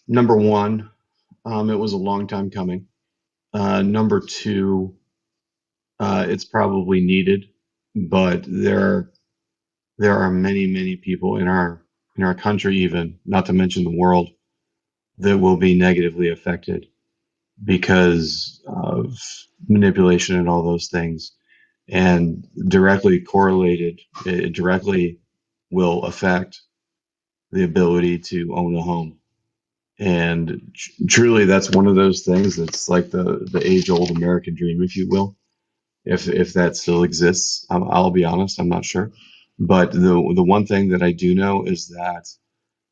Number one, it was a long time coming. Number two, it's probably needed, but there are many, many people in our country, even not to mention the world, that will be negatively affected because of manipulation and all those things. And directly correlated, it directly will affect the ability to own a home. And truly, that's one of those things that's like the age old American dream, if you will. If that still exists, I'll be honest, I'm not sure. But the one thing that I do know is that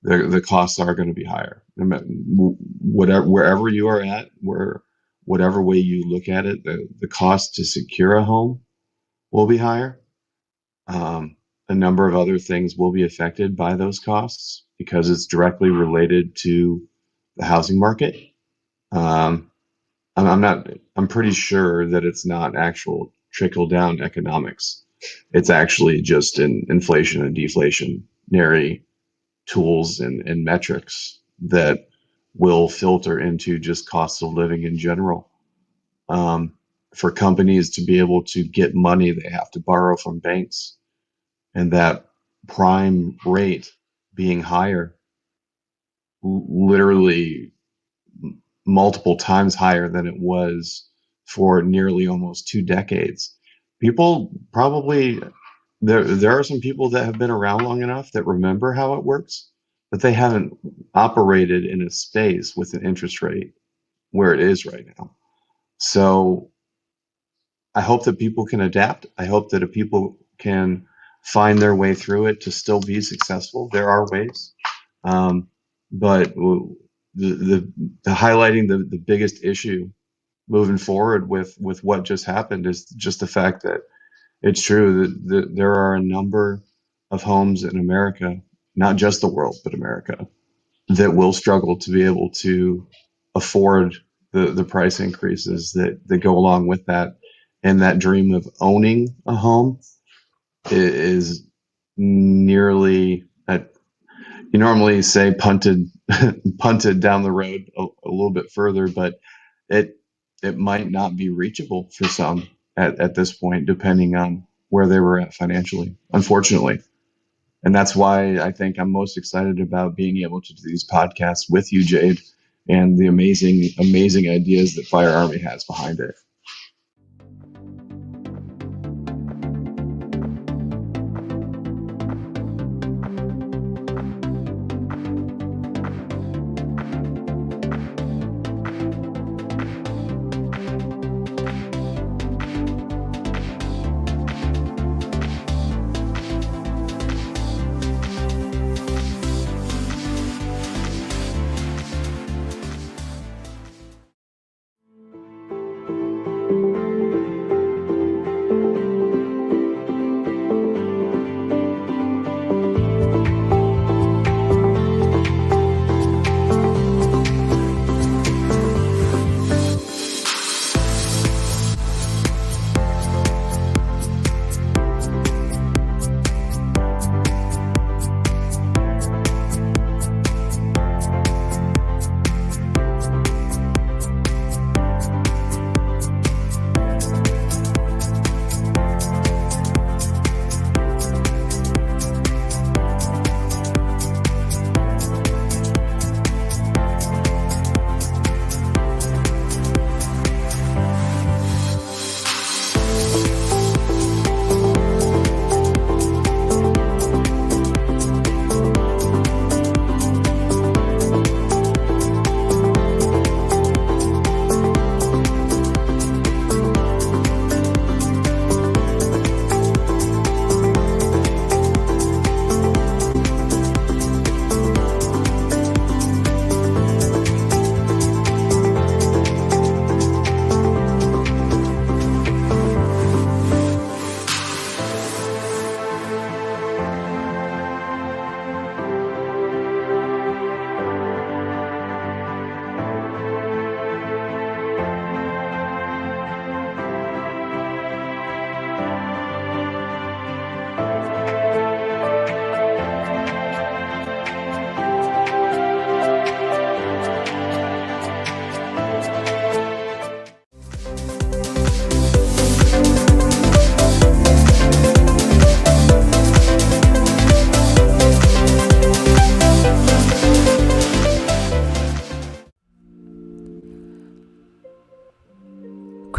the costs are going to be higher. Whatever wherever you are at, whatever way you look at it, the cost to secure a home will be higher. A number of other things will be affected by those costs because it's directly related to the housing market. Um, I'm not. I'm pretty sure that it's not actual trickle down economics. It's actually just in inflation and deflationary tools and metrics that will filter into just costs of living in general. Um, for companies to be able to get money, they have to borrow from banks, and that prime rate being higher, literally multiple times higher than it was for nearly almost 2 decades. People probably there are some people that have been around long enough that remember how it works, but they haven't operated in a space with an interest rate where it is right now. So I hope that people can adapt. I hope that if people can find their way through it to still be successful. There are ways, um, but the highlighting the biggest issue moving forward with what just happened is just the fact that it's true that there are a number of homes in America, not just the world, but America, that will struggle to be able to afford the price increases that go along with that. And that dream of owning a home is nearly at, you normally say punted punted down the road a little bit further, but it it might not be reachable for some at this point, depending on where they were at financially, unfortunately. And that's why I think I'm most excited about being able to do these podcasts with you, Jade, and the amazing, amazing ideas that Fire Army has behind it.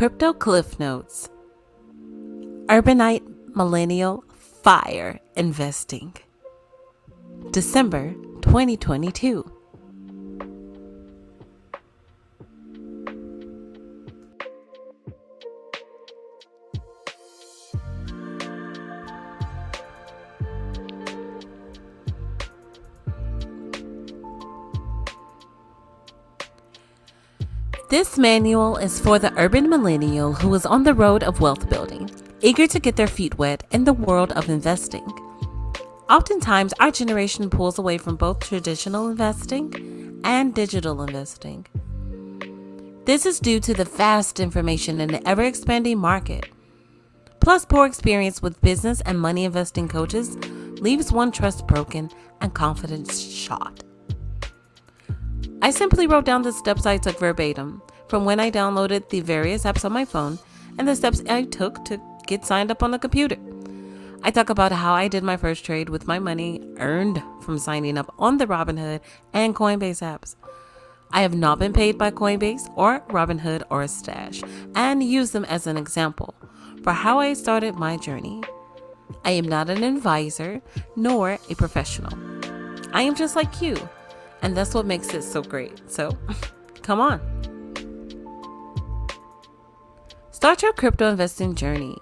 Crypto Cliff Notes. Urbanite Millennial Fire Investing. December 2022. This manual is for the urban millennial who is on the road of wealth building, eager to get their feet wet in the world of investing. Oftentimes, our generation pulls away from both traditional investing and digital investing. This is due to the vast information in the ever-expanding market. Plus, poor experience with business and money investing coaches leaves one trust broken and confidence shot. I simply wrote down the steps I took verbatim from when I downloaded the various apps on my phone and the steps I took to get signed up on the computer. I talk about how I did my first trade with my money earned from signing up on the Robinhood and Coinbase apps. I have not been paid by Coinbase or Robinhood or Stash and use them as an example for how I started my journey. I am not an advisor nor a professional. I am just like you. And that's what makes it so great. So, come on. Start your crypto investing journey.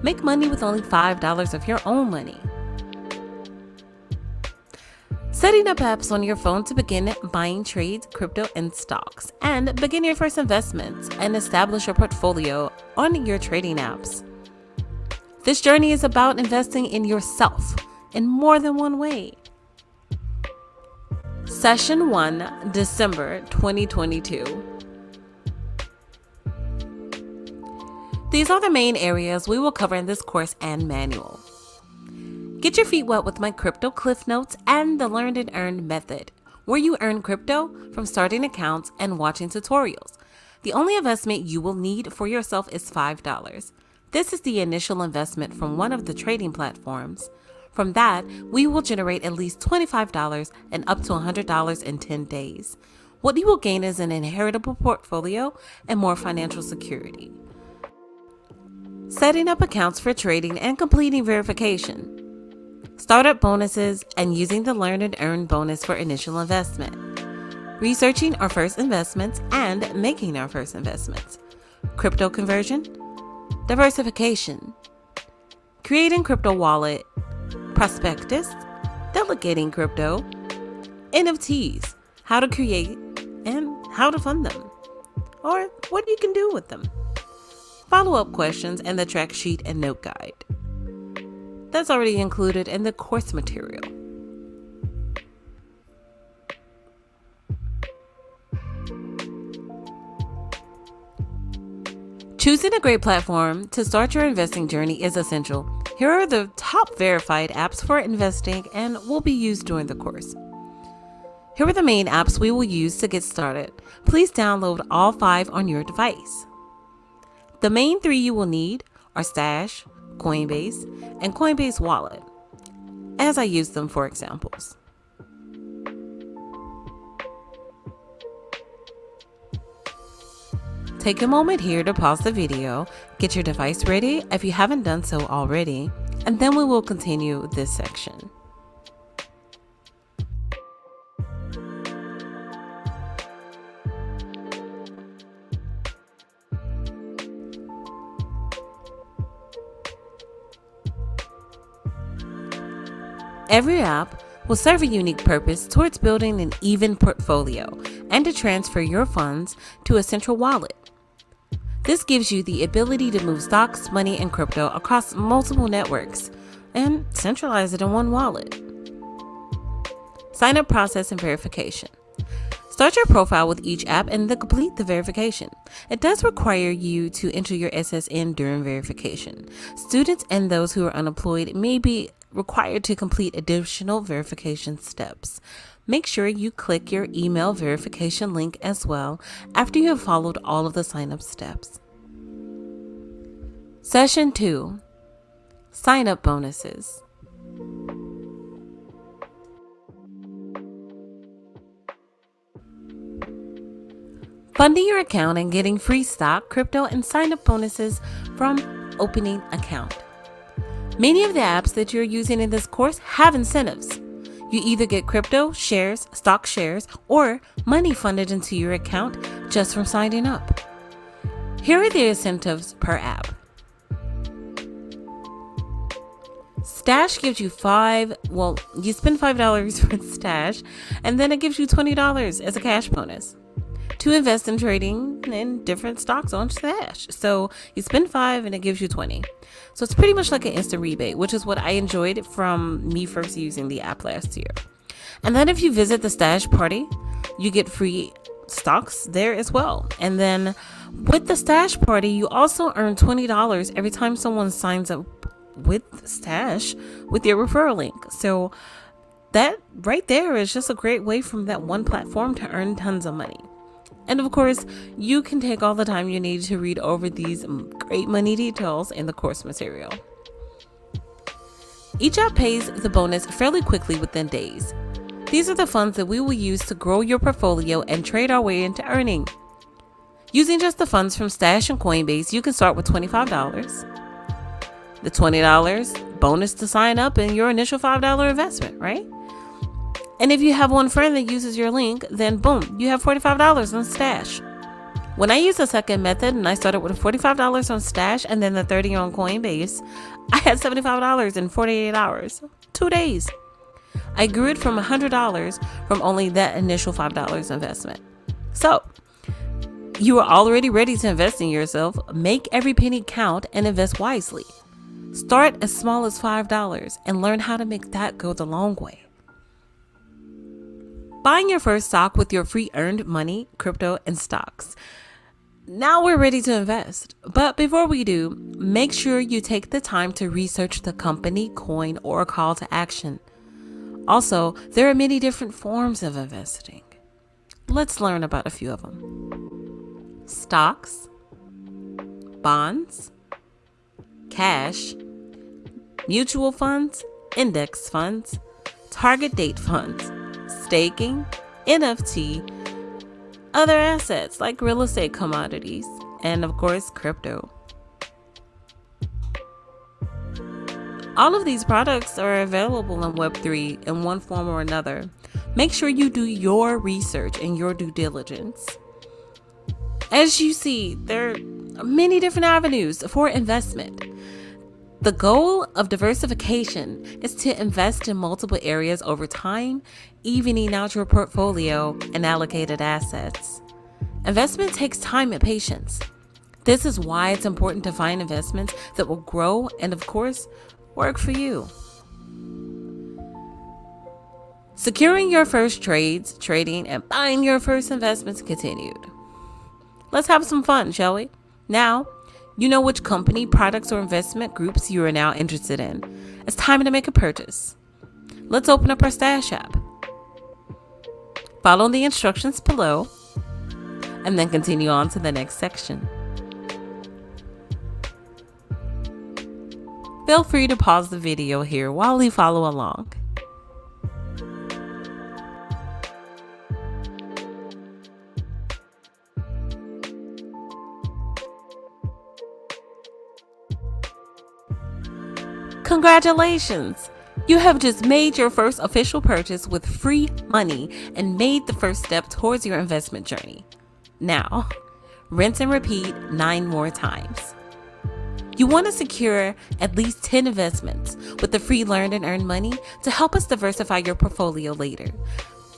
Make money with only $5 of your own money. Setting up apps on your phone to begin buying trades, crypto, and stocks. And begin your first investments and establish your portfolio on your trading apps. This journey is about investing in yourself in more than one way. Session 1, December 2022. These are the main areas we will cover in this course and manual. Get your feet wet with my crypto cliff notes and the Learned and Earned method, where you earn crypto from starting accounts and watching tutorials. The only investment you will need for yourself is $5. This is the initial investment from one of the trading platforms. From that, we will generate at least $25 and up to $100 in 10 days. What you will gain is an inheritable portfolio and more financial security. Setting up accounts for trading and completing verification. Startup bonuses and using the Learn and Earn bonus for initial investment. Researching our first investments and making our first investments. Crypto conversion. Diversification. Creating crypto wallet. Prospectus, delegating crypto, NFTs, how to create and how to fund them, or what you can do with them, follow-up questions, and the track sheet and note guide. That's already included in the course material. Choosing a great platform to start your investing journey is essential. Here are the top verified apps for investing and will be used during the course. Here are the main apps we will use to get started. Please download all 5 on your device. The main 3 you will need are Stash, Coinbase, and Coinbase Wallet, as I use them for examples. Take a moment here to pause the video, get your device ready if you haven't done so already, and then we will continue this section. Every app will serve a unique purpose towards building an even portfolio and to transfer your funds to a central wallet. This gives you the ability to move stocks, money, and crypto across multiple networks and centralize it in one wallet. Sign up process and verification. Start your profile with each app and then complete the verification. It does require you to enter your SSN during verification. Students and those who are unemployed may be required to complete additional verification steps. Make sure you click your email verification link as well after you have followed all of the sign-up steps. Session 2. Sign-up bonuses. funding your account and getting free stock, crypto, and sign up bonuses from opening account. Many of the apps that you're using in this course have incentives. You either get crypto, shares, stock shares, or money funded into your account just from signing up. Here are the incentives per app. Stash gives you you spend $5 for Stash, and then it gives you $20 as a cash bonus to invest in trading in different stocks on Stash. So you spend $5 and it gives you $20. So it's pretty much like an instant rebate, which is what I enjoyed from me first using the app last year. And then if you visit the Stash party, you get free stocks there as well. And then with the Stash party, you also earn $20 every time someone signs up with Stash with your referral link. So that right there is just a great way from that one platform to earn tons of money. And of course, you can take all the time you need to read over these great money details in the course material. Each app pays the bonus fairly quickly within days. These are the funds that we will use to grow your portfolio and trade our way into earning. Using just the funds from Stash and Coinbase, you can start with $25. The $20 bonus to sign up and your initial $5 investment, right? And if you have one friend that uses your link, then boom, you have $45 on Stash. When I used the second method and I started with $45 on Stash and then the $30 on Coinbase, I had $75 in 48 hours, 2 days. I grew it from $100 from only that initial $5 investment. So, you are already ready to invest in yourself. Make every penny count and invest wisely. Start as small as $5 and learn how to make that go the long way. Buying your first stock with your free earned money, crypto, and stocks. Now we're ready to invest. But before we do, make sure you take the time to research the company, coin, or call to action. Also, there are many different forms of investing. Let's learn about a few of them. Stocks, bonds, cash, mutual funds, index funds, target date funds, staking, NFT, other assets like real estate commodities, and of course, crypto. All of these products are available in Web3 in one form or another. Make sure you do your research and your due diligence. As you see, there are many different avenues for investment. The goal of diversification is to invest in multiple areas over time, evening out your portfolio and allocated assets. Investment takes time and patience. This is why it's important to find investments that will grow and, of course, work for you. Securing your first trades, trading, and buying your first investments continued. Let's have some fun, shall we? Now, you know which company, products, or investment groups you are now interested in. It's time to make a purchase. Let's open up our Stash app. Follow the instructions below, and then continue on to the next section. Feel free to pause the video here while you follow along. Congratulations! You have just made your first official purchase with free money and made the first step towards your investment journey. Now, rinse and repeat 9 more times. You want to secure at least 10 investments with the free Learn and Earn money to help us diversify your portfolio later.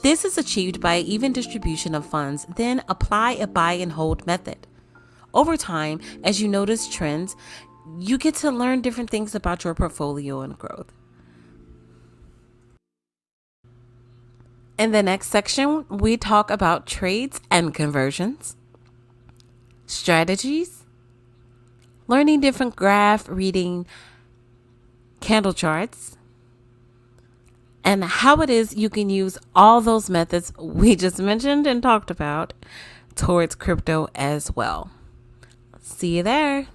This is achieved by even distribution of funds, then apply a buy and hold method. Over time, as you notice trends, you get to learn different things about your portfolio and growth. In the next section, we talk about trades and conversions, strategies, learning different graph reading candle charts, and how it is you can use all those methods we just mentioned and talked about towards crypto as well. See you there.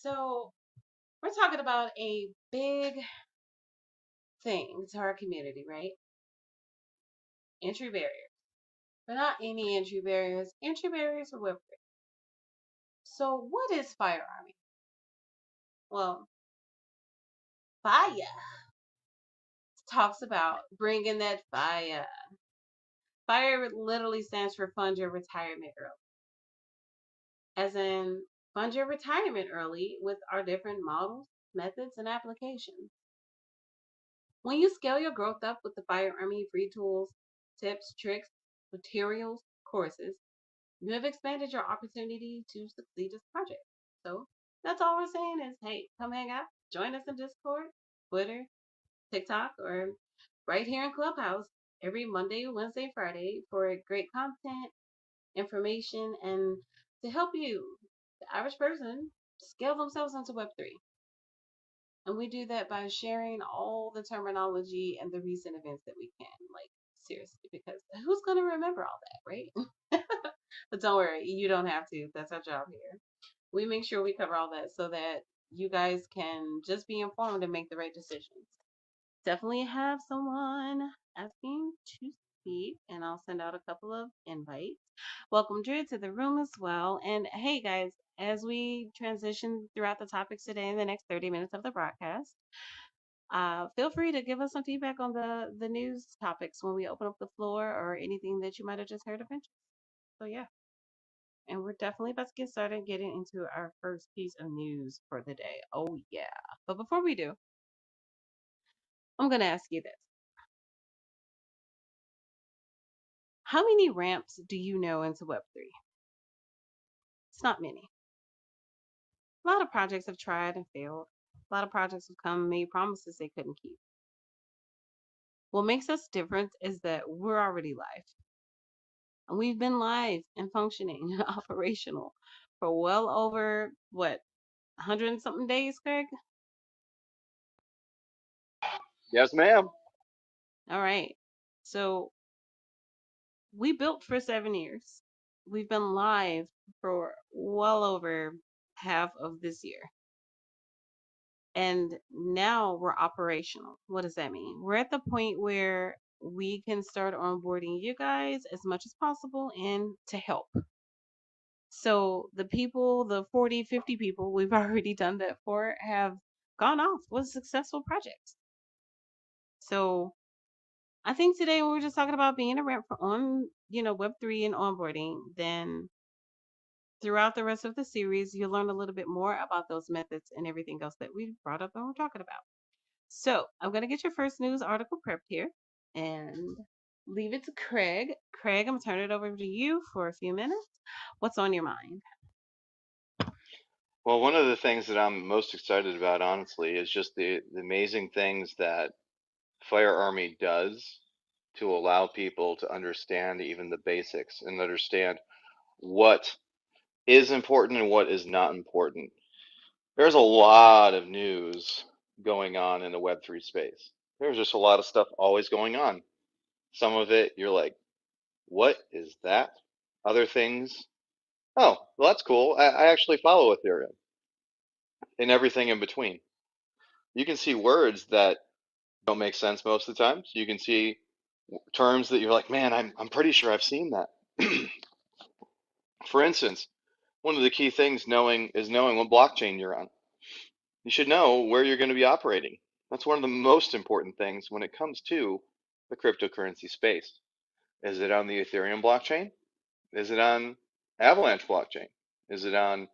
So, we're talking about a big thing to our community, right? Entry barriers. But not any entry barriers for Web3. So, what is Fire Army? Well, fire talks about bringing that fire. Fire literally stands for fund your retirement early, as in fund your retirement early with our different models, methods, and applications. When you scale your growth up with the Fire Army free tools, tips, tricks, materials, courses, you have expanded your opportunity to succeed as a project. So that's all we're saying is, hey, come hang out, join us in Discord, Twitter, TikTok, or right here in Clubhouse every Monday, Wednesday, Friday for great content, information, and to help you, the average person, scale themselves into Web3. And we do that by sharing all the terminology and the recent events that we can. Like, seriously, because who's going to remember all that, right? But don't worry, you don't have to. That's our job here. We make sure we cover all that so that you guys can just be informed and make the right decisions. Definitely have someone asking to speak, and I'll send out a couple of invites. Welcome, Drew, to the room as well. And hey, guys, as we transition throughout the topics today in the next 30 minutes of the broadcast, feel free to give us some feedback on the news topics when we open up the floor or anything that you might have just heard of interest. So yeah, and we're definitely about to get started getting into our first piece of news for the day. Oh yeah, but before we do, I'm gonna ask you this: how many ramps do you know into Web3? It's not many. A lot of projects have tried and failed. A lot of projects have come and made promises they couldn't keep. What makes us different is that we're already live. And we've been live and functioning, operational for well over what, 100 and something days, Craig? Yes, ma'am. All right. So we built for 7 years. We've been live for well over half of this year. And now we're operational. What does that mean? We're at the point where we can start onboarding you guys as much as possible and to help. So the people, the 40, 50 people we've already done that for have gone off with successful projects. So I think today we were just talking about being a rep for on, Web3 and onboarding. Then throughout the rest of the series, you'll learn a little bit more about those methods and everything else that we brought up and we're talking about. So I'm going to get your first news article prepped here and leave it to Craig. Craig, I'm going to turn it over to you for a few minutes. What's on your mind? Well, one of the things that I'm most excited about, honestly, is just the amazing things that Fire Army does to allow people to understand even the basics and understand what is important and what is not important. There's a lot of news going on in the Web3 space. There's just a lot of stuff always going on. Some of it, you're like, what is that? Other things, oh, well, that's cool. I actually follow Ethereum and everything in between. You can see words that don't make sense most of the time. So you can see terms that you're like, man, I'm pretty sure I've seen that. For instance, one of the key things knowing what blockchain you're on. You should know where you're going to be operating. That's one of the most important things when it comes to the cryptocurrency space. Is it on the Ethereum blockchain? Is it on Avalanche blockchain? Is it on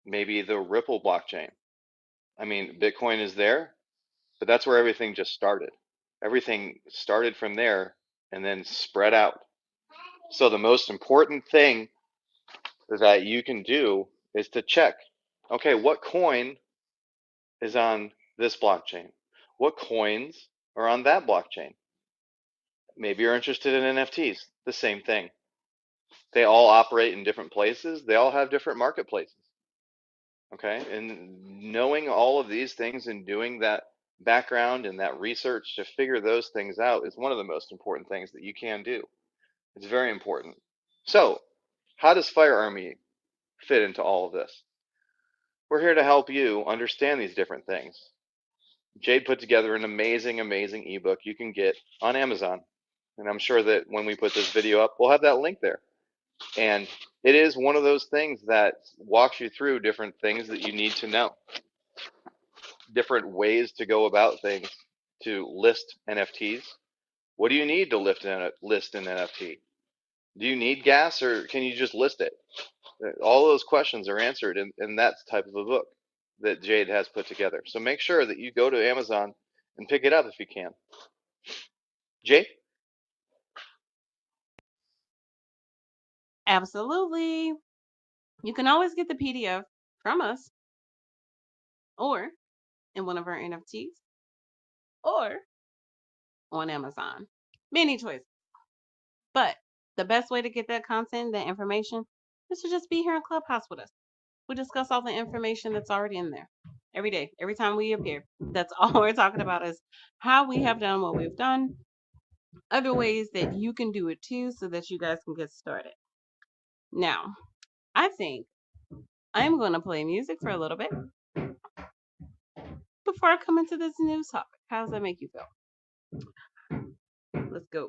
maybe the Ripple blockchain? I mean, Bitcoin is there, but that's where everything just started. Everything started from there and then spread out. So the most important thing that you can do is to check, okay, what coin is on this blockchain? What coins are on that blockchain? Maybe you're interested in NFTs, the same thing. They all operate in different places. They all have different marketplaces. Okay. And knowing all of these things and doing that background and that research to figure those things out is one of the most important things that you can do. It's very important. So, how does Fire Army fit into all of this? We're here to help you understand these different things. Jade put together an amazing, amazing ebook you can get on Amazon. And I'm sure that when we put this video up, we'll have that link there. And it is one of those things that walks you through different things that you need to know, different ways to go about things to list NFTs. What do you need to list an NFT? Do you need gas or can you just list it? All those questions are answered in that type of a book that Jade has put together. So make sure that you go to Amazon and pick it up if you can. Jade? Absolutely. You can always get the PDF from us or in one of our NFTs or on Amazon. Many choices. But the best way to get that content, that information, is to just be here in Clubhouse with us. We discuss all the information that's already in there every day, every time we appear. That's all we're talking about is how we have done what we've done, other ways that you can do it too, so that you guys can get started. Now, I think I'm going to play music for a little bit before I come into this news topic. How does that make you feel? Let's go.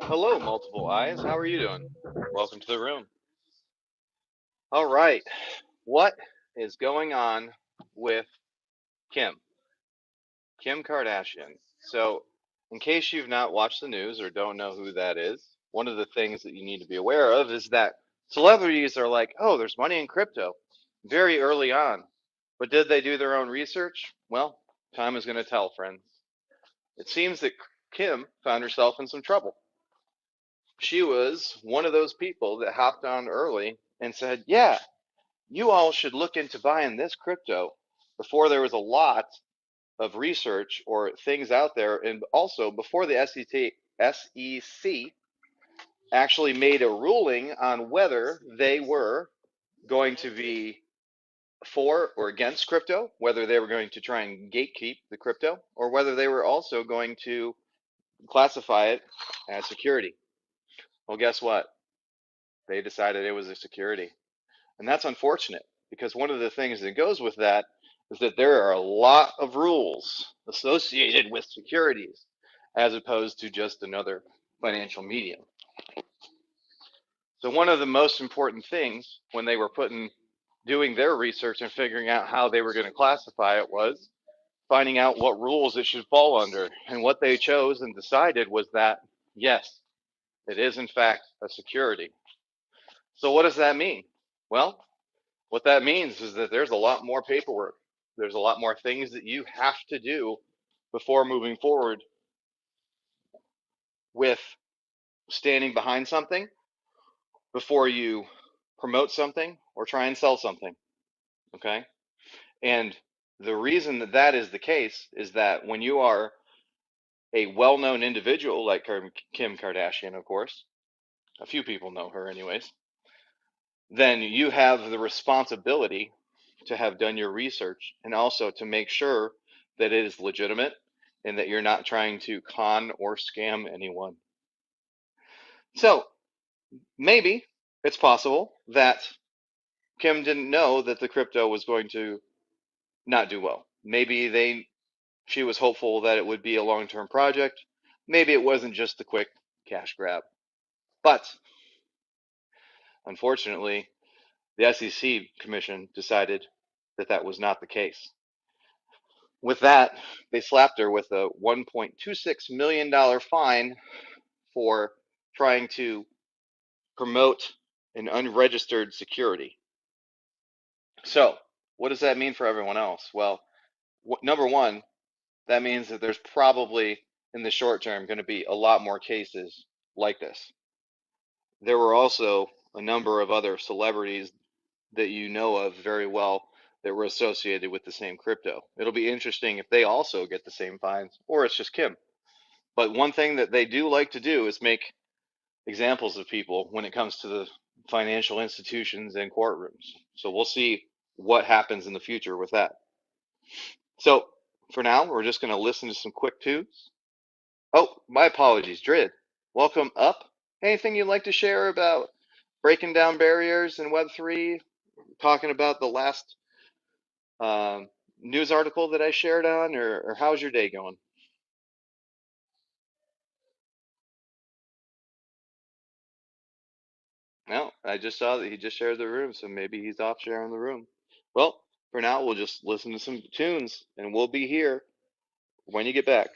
Hello, multiple eyes. How are you doing? Welcome to the room. All right. What is going on with Kim? Kim Kardashian. So, in case you've not watched the news or don't know who that is, one of the things that you need to be aware of is that celebrities are like, oh, there's money in crypto very early on. But did they do their own research? Well, time is going to tell, friends. It seems that Kim found herself in some trouble. She was one of those people that hopped on early and said, yeah, you all should look into buying this crypto before there was a lot of research or things out there, and also before the SEC actually made a ruling on whether they were going to be for or against crypto, whether they were going to try and gatekeep the crypto, or whether they were also going to classify it as security. Well, guess what? They decided it was a security. And that's unfortunate because one of the things that goes with that is that there are a lot of rules associated with securities as opposed to just another financial medium. So one of the most important things when they were doing their research and figuring out how they were going to classify it was finding out what rules it should fall under. And what they chose and decided was that, yes, it is in fact a security. So what does that mean? Well, what that means is that there's a lot more paperwork. There's a lot more things that you have to do before moving forward with standing behind something, before you promote something or try and sell something. Okay. And The reason that that is the case is that when you are a well-known individual like Kim Kardashian, of course, a few people know her anyways, then you have the responsibility to have done your research and also to make sure that it is legitimate and that you're not trying to con or scam anyone. So maybe it's possible that Kim didn't know that the crypto was going to not do well. Maybe she was hopeful that it would be a long-term project. Maybe it wasn't just a quick cash grab. But unfortunately, the SEC Commission decided that that was not the case. With that, they slapped her with a $1.26 million fine for trying to promote an unregistered security. So, what does that mean for everyone else? Well, number one, that means that there's probably in the short term going to be a lot more cases like this. There were also a number of other celebrities that you know of very well that were associated with the same crypto. It'll be interesting if they also get the same fines or it's just Kim. But one thing that they do like to do is make examples of people when it comes to the financial institutions and courtrooms. So we'll see what happens in the future with that. So for now, we're just going to listen to some quick tunes. Oh, my apologies, Drid. Welcome up. Anything you'd like to share about breaking down barriers in Web3? Talking about the last um, news article that I shared on, or how's your day going? No, I just saw that he just shared the room, so maybe he's off sharing the room. Well, for now, we'll just listen to some tunes, and we'll be here when you get back.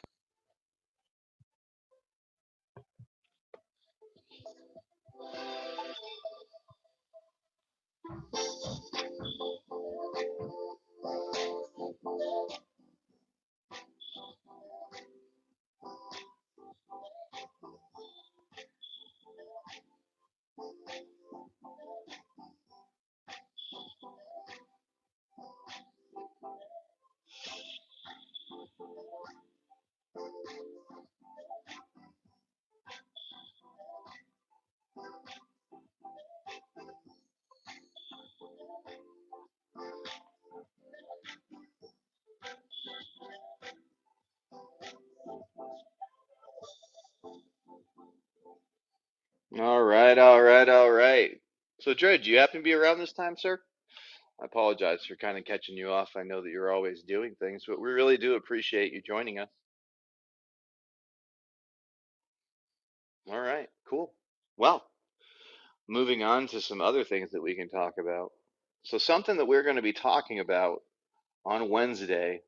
All right, all right, all right. So, Dred, do you happen to be around this time, sir? I apologize for kind of catching you off. I know that you're always doing things, but we really do appreciate you joining us. All right, cool. Well, moving on to some other things that we can talk about. So, something that we're going to be talking about on Wednesday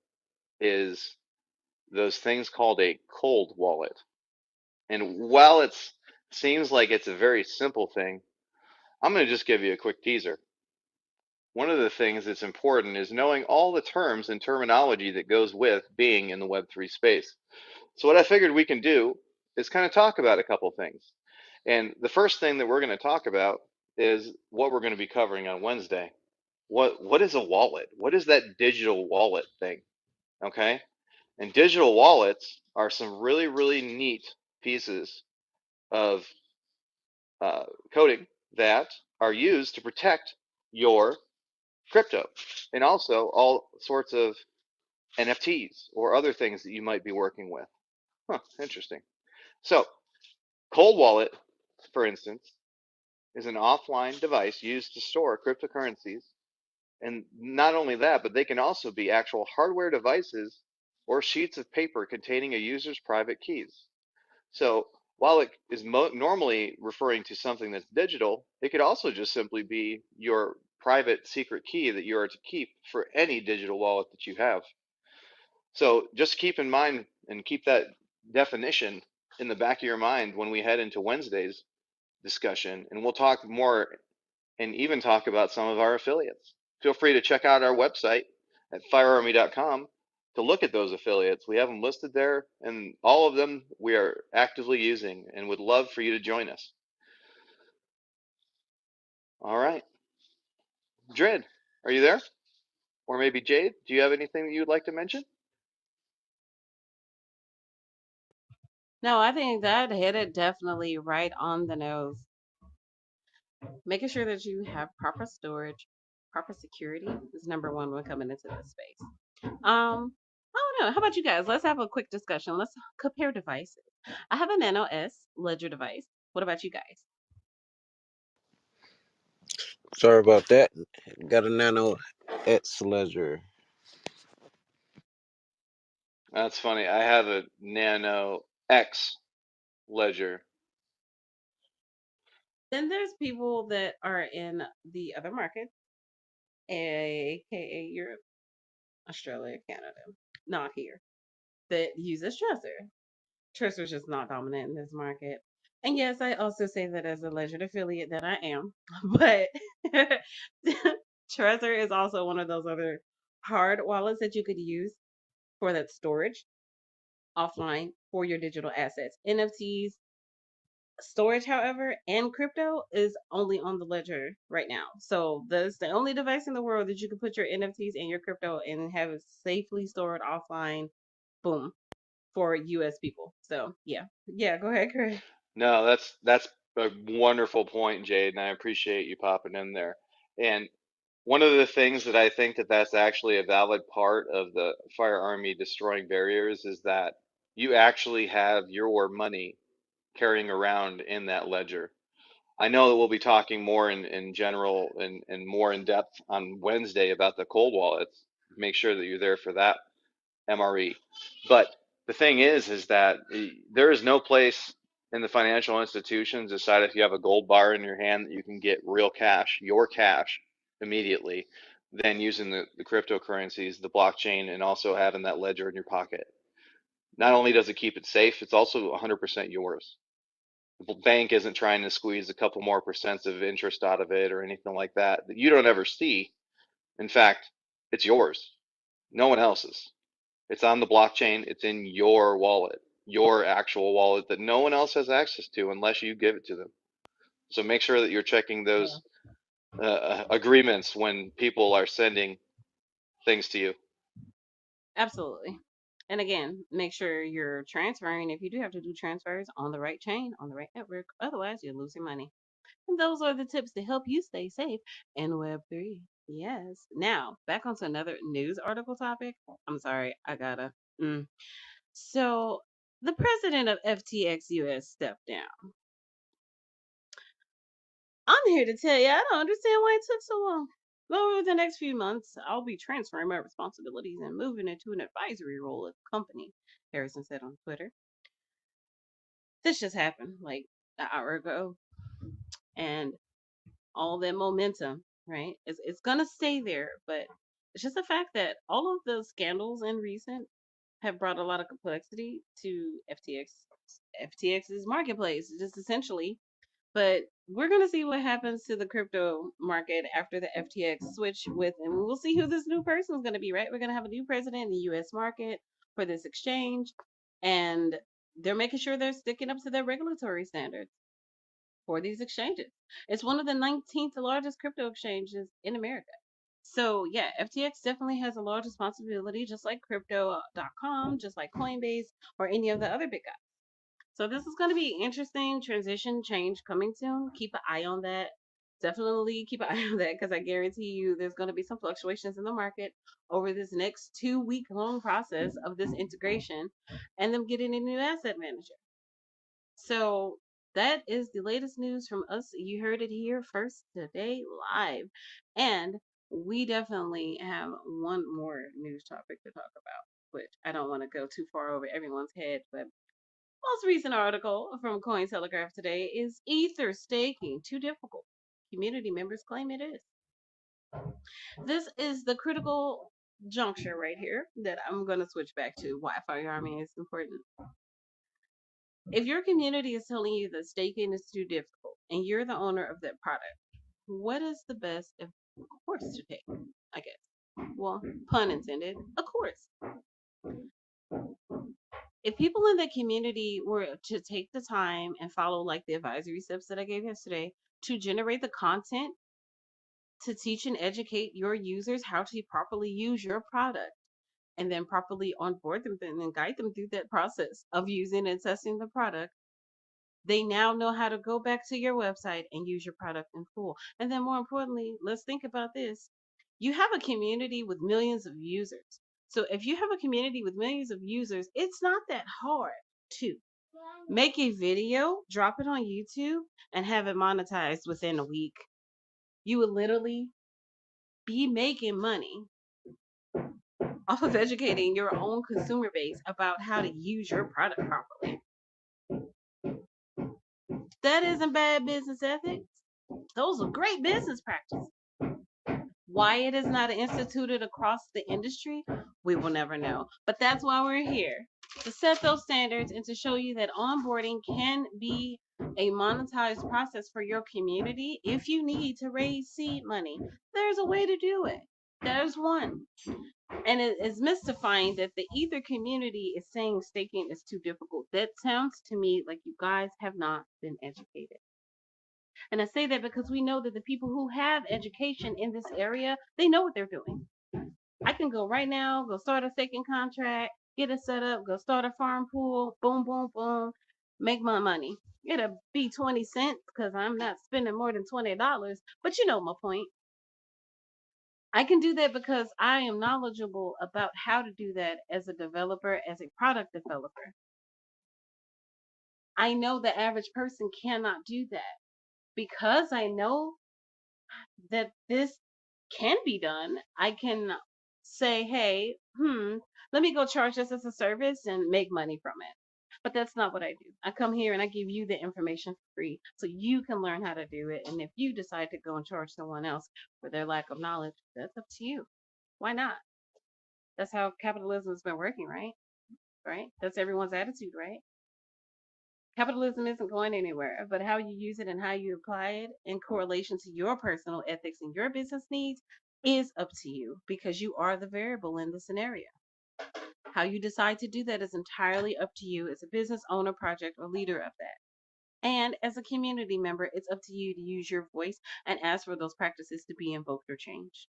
is those things called a cold wallet. And while it seems like it's a very simple thing, I'm going to just give you a quick teaser. One of the things that's important is knowing all the terms and terminology that goes with being in the Web3 space. So, what I figured we can do is kind of talk about a couple things. And the first thing that we're going to talk about is what we're going to be covering on Wednesday. What is a wallet? What is that digital wallet thing? Okay? And digital wallets are some really, really neat pieces of uh, coding that are used to protect your crypto and also all sorts of NFTs or other things that you might be working with. Huh, interesting. So, Cold Wallet, for instance, is an offline device used to store cryptocurrencies. And not only that, but they can also be actual hardware devices or sheets of paper containing a user's private keys. So while it is normally referring to something that's digital, it could also just simply be your private secret key that you are to keep for any digital wallet that you have. So just keep in mind and keep that definition in the back of your mind when we head into Wednesday's discussion, and we'll talk more and even talk about some of our affiliates. Feel free to check out our website at firearmy.com to look at those affiliates. We have them listed there, and all of them we are actively using and would love for you to join us. All right. Dred, are you there? Or maybe Jade, do you have anything that you would like to mention? No, I think that hit it definitely right on the nose. Making sure that you have proper storage, proper security is number one when coming into this space. I don't know. How about you guys? Let's have a quick discussion. Let's compare devices. I have a Nano S Ledger device. What about you guys? Sorry about that. Got a Nano X Ledger. That's funny. I have a Nano X Ledger. Then there's people that are in the other markets, aka Europe, Australia, Canada, not here, that uses Trezor. Trezor is just not dominant in this market. And yes, I also say that as a Ledger affiliate that I am, but Trezor is also one of those other hard wallets that you could use for that storage offline for your digital assets. NFTs, storage, however, and crypto is only on the ledger right now. So that's the only device in the world that you can put your NFTs and your crypto and have it safely stored offline. Boom, for US people. So yeah. Yeah, go ahead, Craig. No, that's a wonderful point, Jade, and I appreciate you popping in there. And one of the things that I think that that's actually a valid part of the Fire Army destroying barriers is that you actually have your money carrying around in that ledger. I know that we'll be talking more in general and more in depth on Wednesday about the cold wallets. Make sure that you're there for that MRE. But the thing is that there is no place in the financial institutions decide if you have a gold bar in your hand that you can get real cash, your cash, immediately, than using the cryptocurrencies, the blockchain, and also having that ledger in your pocket. Not only does it keep it safe, it's also 100% yours. The bank isn't trying to squeeze a couple more percents of interest out of it or anything like that that you don't ever see. In fact, it's yours, no one else's. It's on the blockchain. It's in your wallet, your actual wallet that no one else has access to unless you give it to them. So make sure that you're checking Yeah, those agreements when people are sending things to you. absolutely. And again, make sure you're transferring if you do have to do transfers on the right chain, on the right network. Otherwise, you're losing money. And those are the tips to help you stay safe in Web3. Yes. Now, back onto another news article topic. I'm sorry, I gotta. Mm. So, the president of FTX US stepped down. I'm here to tell you, I don't understand why it took so long. Over the next few months, I'll be transferring my responsibilities and moving into an advisory role at the company, Harrison said on Twitter. This just happened like an hour ago, and all that momentum, right? It's gonna stay there, but it's just the fact that all of the scandals in recent have brought a lot of complexity to FTX's marketplace, just essentially. But we're gonna see what happens to the crypto market after the FTX switch with, and we'll see who this new person is gonna be, right? We're gonna have a new president in the U.S. market for this exchange, and they're making sure they're sticking up to their regulatory standards for these exchanges. It's one of the 19th largest crypto exchanges in America. So, yeah, FTX definitely has a large responsibility, just like crypto.com, just like Coinbase, or any of the other big guys. So, this is going to be interesting transition change coming soon. Keep an eye on that. Definitely keep an eye on that because I guarantee you there's going to be some fluctuations in the market over this next 2 week long process of this integration and them getting a new asset manager. So that is the latest news from us. You heard it here first today live. And we definitely have one more news topic to talk about, which I don't want to go too far over everyone's head, but most recent article from Cointelegraph today is Ether staking too difficult. Community members claim it is. This is the critical juncture right here that I'm going to switch back to why Fire Army is important. If your community is telling you that staking is too difficult and you're the owner of that product, what is the best course to take? I guess. Well, pun intended, of course. If people in the community were to take the time and follow like the advisory steps that I gave yesterday to generate the content to teach and educate your users how to properly use your product and then properly onboard them and then guide them through that process of using and testing the product. They now know how to go back to your website and use your product in full. And then, more importantly, let's think about this. You have a community with millions of users. So, if you have a community with millions of users, it's not that hard to make a video, drop it on YouTube, and have it monetized within a week. You would literally be making money off of educating your own consumer base about how to use your product properly. That isn't bad business ethics. Those are great business practices. Why it is not instituted across the industry, we will never know. But that's why we're here, to set those standards and to show you that onboarding can be a monetized process for your community. If you need to raise seed money, there's a way to do it. There's one. And it is mystifying that the Ether community is saying staking is too difficult. That sounds to me like you guys have not been educated. And I say that because we know that the people who have education in this area, they know what they're doing. I can go right now, go start a staking contract, get it set up, go start a farm pool, boom, boom, boom, make my money. It'll be 20 cents because I'm not spending more than $20, but you know my point. I can do that because I am knowledgeable about how to do that as a developer, as a product developer. I know the average person cannot do that because I know that this can be done. I can say, hey, let me go charge this as a service and make money from it. But that's not what I do. I come here and I give you the information for free so you can learn how to do it. And if you decide to go and charge someone else for their lack of knowledge, that's up to you. Why not? That's how capitalism has been working, right? Right? That's everyone's attitude, right? Capitalism isn't going anywhere, but how you use it and how you apply it in correlation to your personal ethics and your business needs is up to you because you are the variable in the scenario. How you decide to do that is entirely up to you as a business owner, project, or leader of that. And as a community member, it's up to you to use your voice and ask for those practices to be invoked or changed.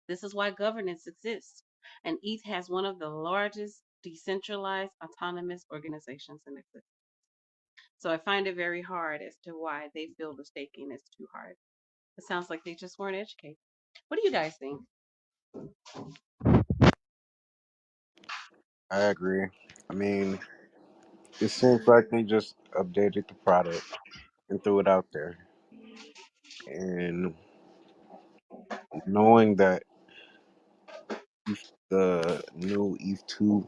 This is why governance exists. And ETH has one of the largest decentralized autonomous organizations in existence. So I find it very hard as to why they feel the staking is too hard. It sounds like they just weren't educated. What do you guys think? I agree. I mean, it seems like they just updated the product and threw it out there. And knowing that the new ETH 2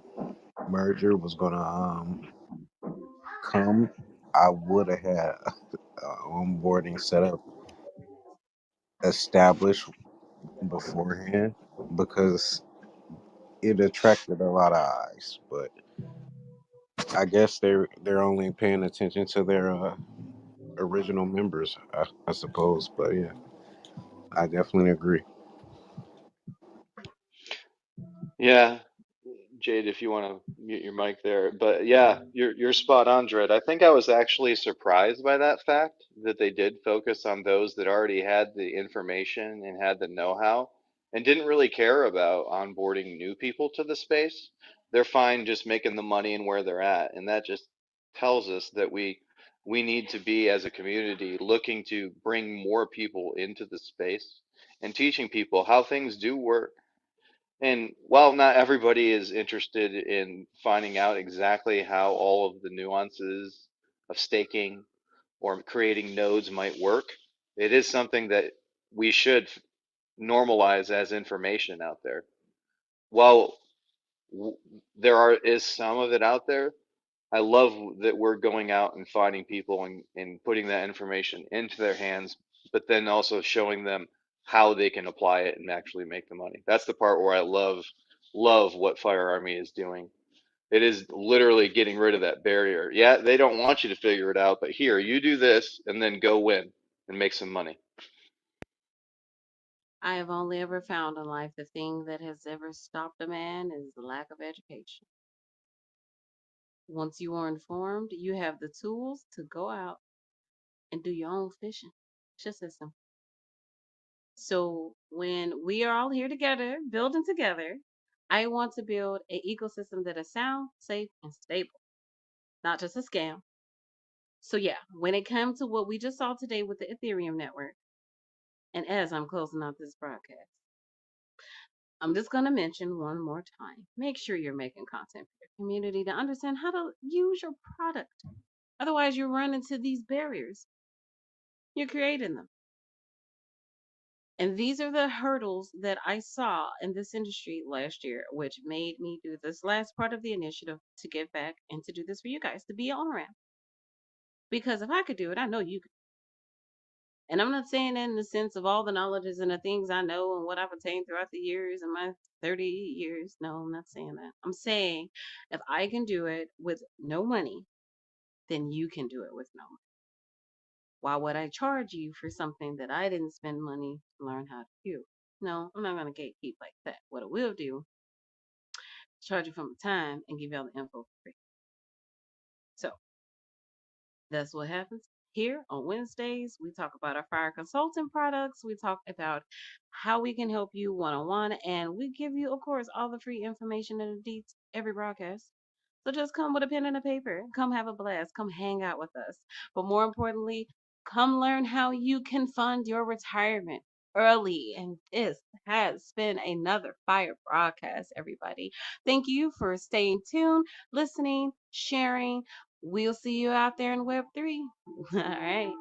merger was gonna come, I would have had onboarding set up established beforehand because it attracted a lot of eyes. But I guess they're only paying attention to their original members, I suppose. But yeah, I definitely agree. Yeah, Jade, if you want to mute your mic there. But yeah, you're spot on, Dred. I think I was actually surprised by that fact that they did focus on those that already had the information and had the know-how and didn't really care about onboarding new people to the space. They're fine just making the money and where they're at. And that just tells us that we need to be as a community looking to bring more people into the space and teaching people how things do work. And while not everybody is interested in finding out exactly how all of the nuances of staking or creating nodes might work, it is something that we should normalize as information out there. While is some of it out there, I love that we're going out and finding people and putting that information into their hands, but then also showing them how they can apply it and actually make the money. That's the part where I love what Fire Army is doing. It is literally getting rid of that barrier. Yeah, they don't want you to figure it out, but here, you do this and then go win and make some money. I have only ever found in life the thing that has ever stopped a man is the lack of education. Once you are informed, you have the tools to go out and do your own fishing. It's just as simple. So when we are all here together, building together, I want to build an ecosystem that is sound, safe, and stable, not just a scam. So yeah, when it comes to what we just saw today with the Ethereum network, and as I'm closing out this broadcast, I'm just going to mention one more time. Make sure you're making content for your community to understand how to use your product. Otherwise, you run into these barriers. You're creating them. And these are the hurdles that I saw in this industry last year, which made me do this last part of the initiative to give back and to do this for you guys, to be on ramp. Because if I could do it, I know you could. And I'm not saying that in the sense of all the knowledges and the things I know and what I've attained throughout the years and my 30 years. No, I'm not saying that. I'm saying if I can do it with no money, then you can do it with no money. Why would I charge you for something that I didn't spend money to learn how to do? No, I'm not going to gatekeep like that. What I will do is charge you for my time and give y'all the info for free. So that's what happens here on Wednesdays. We talk about our fire consulting products. We talk about how we can help you one on one. And we give you, of course, all the free information and the deets every broadcast. So just come with a pen and a paper. Come have a blast. Come hang out with us. But more importantly, come learn how you can fund your retirement early. And this has been another fire broadcast, everybody. Thank you for staying tuned, listening, sharing. We'll see you out there in Web3. All right.